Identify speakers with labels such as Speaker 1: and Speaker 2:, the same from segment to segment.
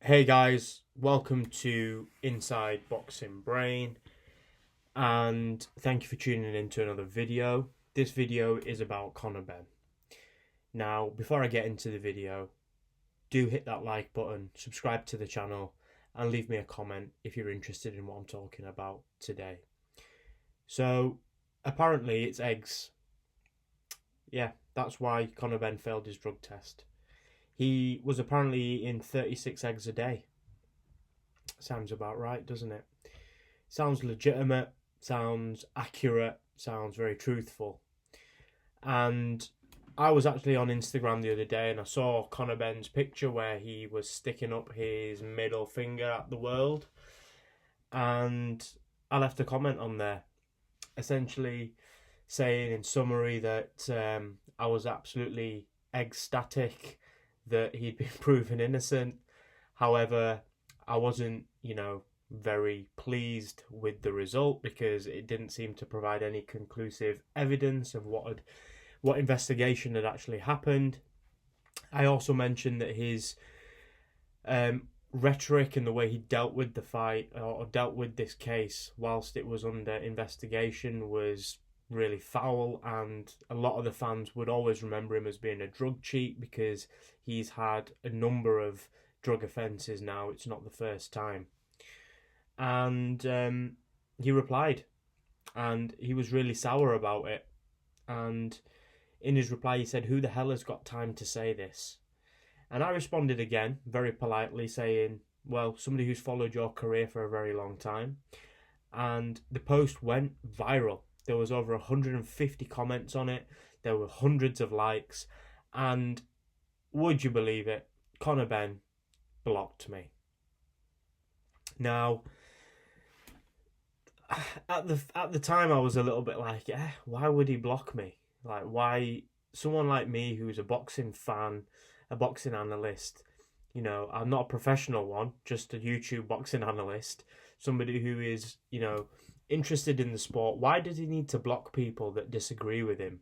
Speaker 1: Hey guys, welcome to Inside Boxing Brain, and thank you for tuning in to another video. This video is about Conor Benn. Now, before I get into the video, do hit that like button, subscribe to the channel, and leave me a comment if you're interested in what I'm talking about today. So, apparently, it's eggs. Yeah, that's why Conor Benn failed his drug test. He was apparently eating 36 eggs a day. Sounds about right, doesn't it? Sounds legitimate, sounds accurate, sounds very truthful. And I was actually on Instagram the other day and I saw Conor Benn's picture where he was sticking up his middle finger at the world. And I left a comment on there, essentially saying in summary that I was absolutely ecstatic that he'd been proven innocent. However, I wasn't, very pleased with the result because it didn't seem to provide any conclusive evidence of what investigation had actually happened. I also mentioned that his rhetoric and the way he dealt with the fight or dealt with this case whilst it was under investigation was really foul, and a lot of the fans would always remember him as being a drug cheat because he's had a number of drug offences now. It's not the first time. And he replied, and he was really sour about it. And in his reply, he said, "Who the hell has got time to say this?" And I responded again, very politely, saying, "Well, somebody who's followed your career for a very long time." And the post went viral. There was over 150 comments on it. There were hundreds of likes. And would you believe it? Conor Benn blocked me. Now, at the time I was a little bit like, why would he block me? Like, why someone like me who's a boxing fan, a boxing analyst, I'm not a professional one, just a YouTube boxing analyst, somebody who is, interested in the sport. Why does he need to block people that disagree with him?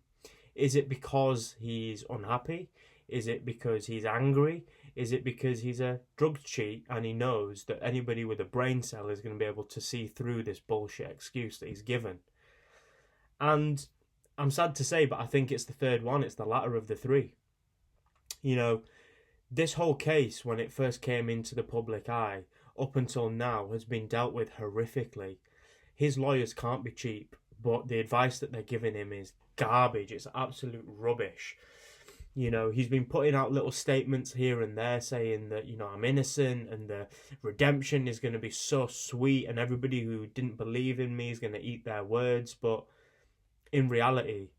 Speaker 1: Is it because he's unhappy? Is it because he's angry? Is it because he's a drug cheat and he knows that anybody with a brain cell is going to be able to see through this bullshit excuse that he's given? And I'm sad to say, but I think it's the third one. It's the latter of the three. This whole case, when it first came into the public eye, up until now, has been dealt with horrifically. His lawyers can't be cheap, but the advice that they're giving him is garbage. It's absolute rubbish. He's been putting out little statements here and there saying that, I'm innocent and the redemption is going to be so sweet and everybody who didn't believe in me is going to eat their words. But in reality,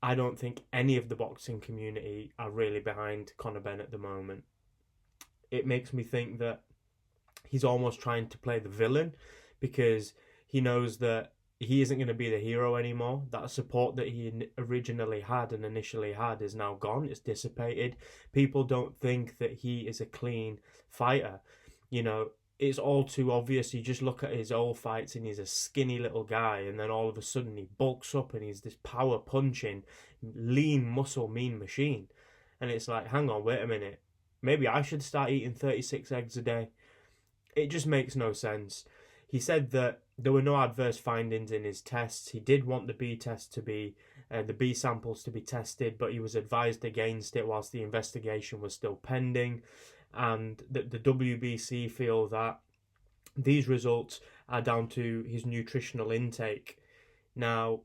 Speaker 1: I don't think any of the boxing community are really behind Conor Benn at the moment. It makes me think that he's almost trying to play the villain because he knows that he isn't going to be the hero anymore. That support that he originally had and initially had is now gone. It's dissipated. People don't think that he is a clean fighter. It's all too obvious. You just look at his old fights and he's a skinny little guy, and then all of a sudden he bulks up and he's this power punching, lean muscle mean machine. And it's like, hang on, wait a minute. Maybe I should start eating 36 eggs a day. It just makes no sense. He said that there were no adverse findings in his tests. He did want the B test to be, the B samples to be tested, but he was advised against it whilst the investigation was still pending. And the WBC feel that these results are down to his nutritional intake. Now,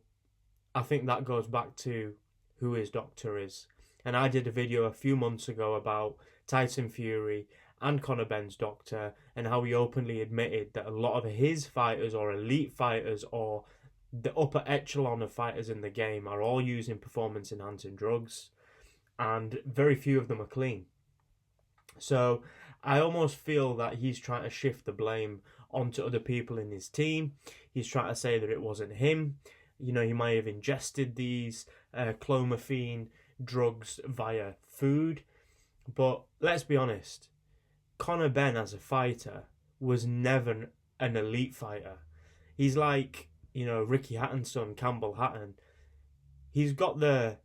Speaker 1: I think that goes back to who his doctor is. And I did a video a few months ago about Tyson Fury and Conor Benn's doctor, and how he openly admitted that a lot of his fighters or elite fighters or the upper echelon of fighters in the game are all using performance enhancing drugs, and very few of them are clean. So I almost feel that he's trying to shift the blame onto other people in his team. He's trying to say that it wasn't him. He might have ingested these clomiphene drugs via food. But let's be honest, Conor Benn as a fighter was never an elite fighter. He's like, Ricky Hatton's son, Campbell Hatton. He's got the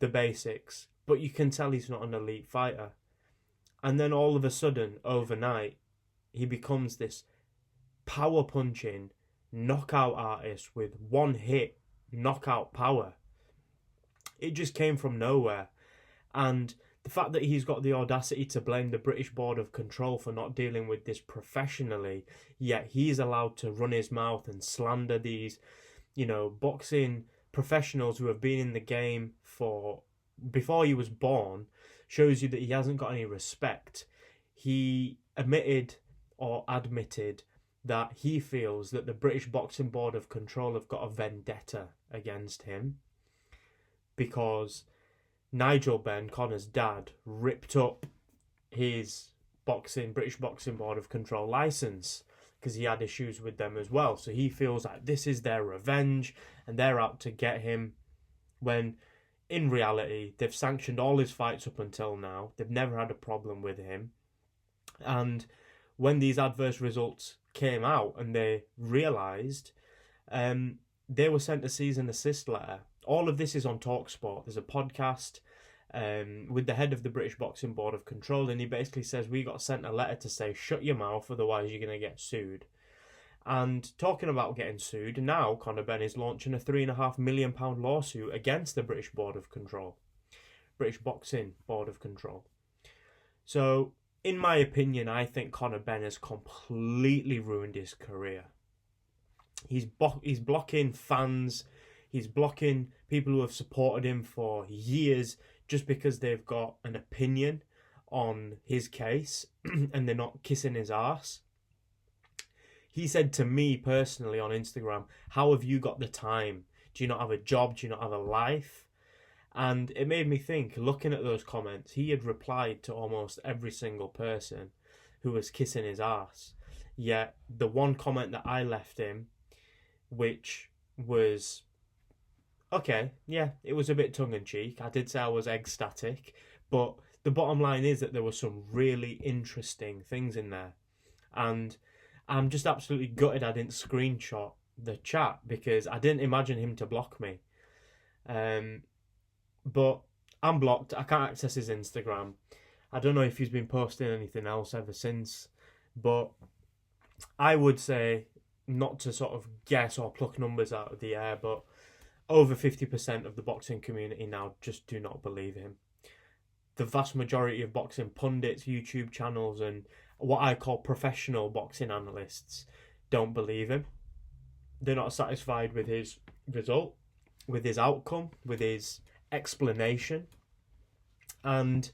Speaker 1: basics, but you can tell he's not an elite fighter. And then all of a sudden, overnight, he becomes this power punching knockout artist with one hit knockout power. It just came from nowhere. And the fact that he's got the audacity to blame the British Board of Control for not dealing with this professionally, yet he's allowed to run his mouth and slander these, boxing professionals who have been in the game for before he was born, shows you that he hasn't got any respect. He admitted that he feels that the British Boxing Board of Control have got a vendetta against him because Nigel Benn, Conor's dad, ripped up his British Boxing Board of Control licence because he had issues with them as well. So he feels like this is their revenge and they're out to get him, when in reality they've sanctioned all his fights up until now. They've never had a problem with him. And when these adverse results came out and they realised, they were sent a cease and desist letter. All of this is on TalkSport. There's a podcast with the head of the British Boxing Board of Control, and he basically says, we got sent a letter to say, shut your mouth, otherwise you're going to get sued. And talking about getting sued, now Conor Benn is launching a £3.5 million lawsuit against the British British Boxing Board of Control. So, in my opinion, I think Conor Benn has completely ruined his career. He's blocking fans. He's blocking people who have supported him for years just because they've got an opinion on his case and they're not kissing his arse. He said to me personally on Instagram, how have you got the time? Do you not have a job? Do you not have a life? And it made me think, looking at those comments, he had replied to almost every single person who was kissing his arse. Yet the one comment that I left him, which was, okay, yeah, it was a bit tongue-in-cheek. I did say I was ecstatic, but the bottom line is that there were some really interesting things in there. And I'm just absolutely gutted I didn't screenshot the chat because I didn't imagine him to block me. But I'm blocked. I can't access his Instagram. I don't know if he's been posting anything else ever since. But I would say, not to sort of guess or pluck numbers out of the air, but over 50% of the boxing community now just do not believe him. The vast majority of boxing pundits, YouTube channels, and what I call professional boxing analysts don't believe him. They're not satisfied with his result, with his outcome, with his explanation. And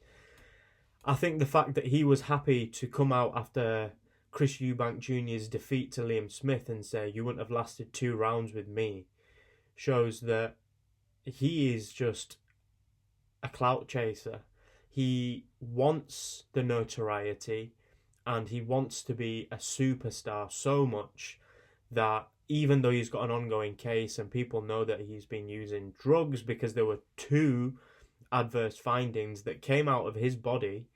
Speaker 1: I think the fact that he was happy to come out after Chris Eubank Jr.'s defeat to Liam Smith and say, you wouldn't have lasted 2 rounds with me, shows that he is just a clout chaser. He wants the notoriety and he wants to be a superstar so much that even though he's got an ongoing case and people know that he's been using drugs, because there were 2 adverse findings that came out of his body,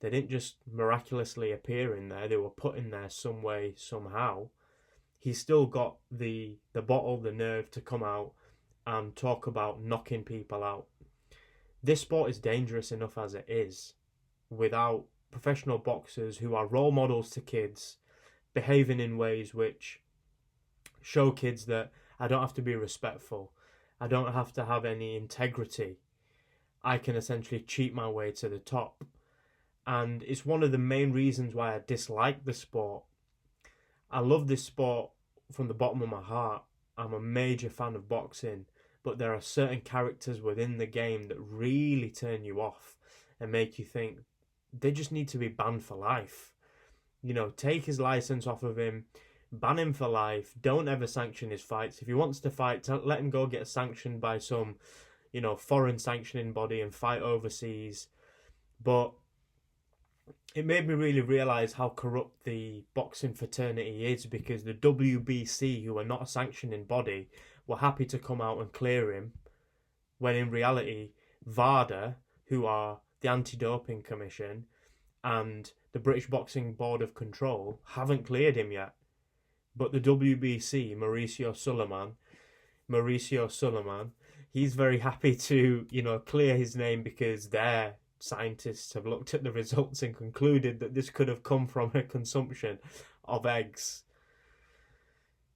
Speaker 1: they didn't just miraculously appear in there, they were put in there some way, somehow. He's still got the bottle, the nerve to come out and talk about knocking people out. This sport is dangerous enough as it is, without professional boxers who are role models to kids, behaving in ways which show kids that I don't have to be respectful, I don't have to have any integrity, I can essentially cheat my way to the top. And it's one of the main reasons why I dislike the sport. I love this sport from the bottom of my heart. I'm a major fan of boxing, but there are certain characters within the game that really turn you off and make you think they just need to be banned for life. Take his license off of him, ban him for life, don't ever sanction his fights. If he wants to fight, let him go get sanctioned by some, foreign sanctioning body and fight overseas. But it made me really realise how corrupt the boxing fraternity is, because the WBC, who are not a sanctioning body, were happy to come out and clear him, when in reality, VADA, who are the Anti-Doping Commission, and the British Boxing Board of Control haven't cleared him yet. But the WBC, Mauricio Sulaiman, he's very happy to, clear his name because they're scientists have looked at the results and concluded that this could have come from a consumption of eggs.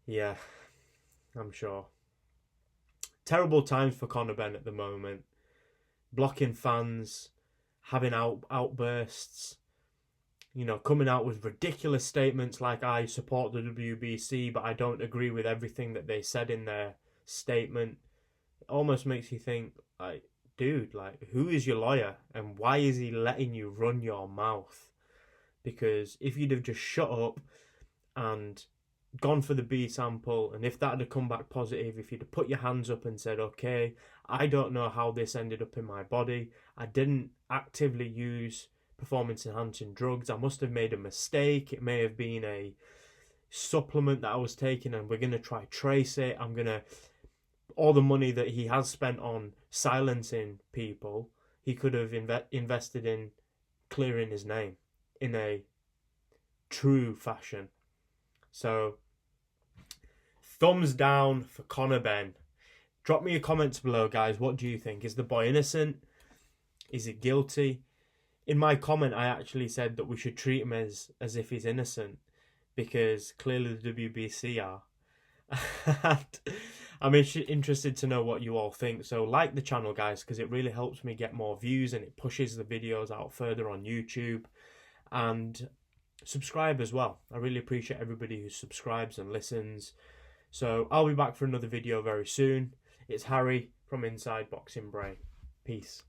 Speaker 1: Yeah, I'm sure. Terrible times for Conor Benn at the moment. Blocking fans, having outbursts, you know, coming out with ridiculous statements like, I support the WBC, but I don't agree with everything that they said in their statement. It almost makes you think, like, dude, like, who is your lawyer and why is he letting you run your mouth? Because if you'd have just shut up and gone for the B sample, and if that had come back positive, if you'd have put your hands up and said, okay, I don't know how this ended up in my body, I didn't actively use performance enhancing drugs, I must have made a mistake, it may have been a supplement that I was taking, and we're going to try trace it, I'm going to, all the money that he has spent on silencing people, he could have invested in clearing his name in a true fashion. So, thumbs down for Conor Benn. Drop me your comments below, guys. What do you think? Is the boy innocent? Is he guilty? In my comment, I actually said that we should treat him as if he's innocent, because clearly the WBC are. I'm interested to know what you all think. So like the channel, guys, because it really helps me get more views and it pushes the videos out further on YouTube. And subscribe as well. I really appreciate everybody who subscribes and listens. So I'll be back for another video very soon. It's Harry from Inside Boxing Brain. Peace.